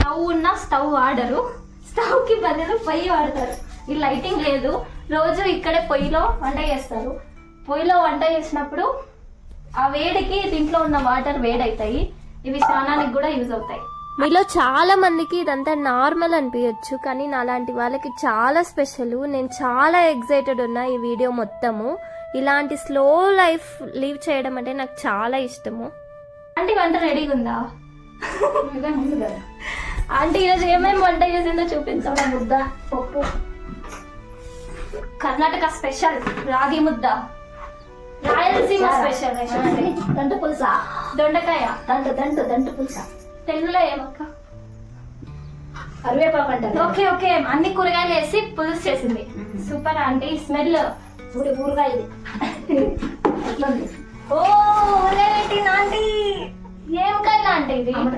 Stove ఉన్న stove వాడరు, stove కి బదులు పొయ్యి వాడతారు. ఈ లైటింగ్ లేదు, రోజు ఇక్కడే పొయ్యిలో వంట చేస్తారు. పొయ్యిలో వంట చేసినప్పుడు ఆ వేడికి దీంట్లో ఉన్న వాటర్ వేడవుతాయి. ఇవి స్నానానికి కూడా యూజ్ అవుతాయి. మీలో చాలా మందికి ఇదంతా నార్మల్ అనిపించచ్చు, కానీ నాలాంటి వాళ్ళకి చాలా స్పెషల్. నేను చాలా ఎక్సైటెడ్ ఉన్నా ఈ వీడియో మొత్తము. ఇలాంటి స్లో లైఫ్ లీవ్ చేయడం అంటే నాకు చాలా ఇష్టము. ఆంటీ వంట రెడీగా ఉందా? ఆంటీ ఈరోజు ఏమేమి వంట చేసిందో చూపించాం. ముద్ద, పప్పు, కర్ణాటక స్పెషల్ రాగి ముద్ద, రాయలసీమ స్పెషల్ దంటు పులుస, దొండకాయ దంటు పులుస, తెలుగులో ఏమక్క కరివేపాకు అంటారు. ఓకే ఓకే, అన్ని కూరగాయలు వేసి పులుసు చేసింది. Super aunty. స్మెల్ ఊరగాయలు. ఓ ఊరగాయ పెట్టింది ఆంటీ. ఏం కాయలు ఆంటీ ఇది?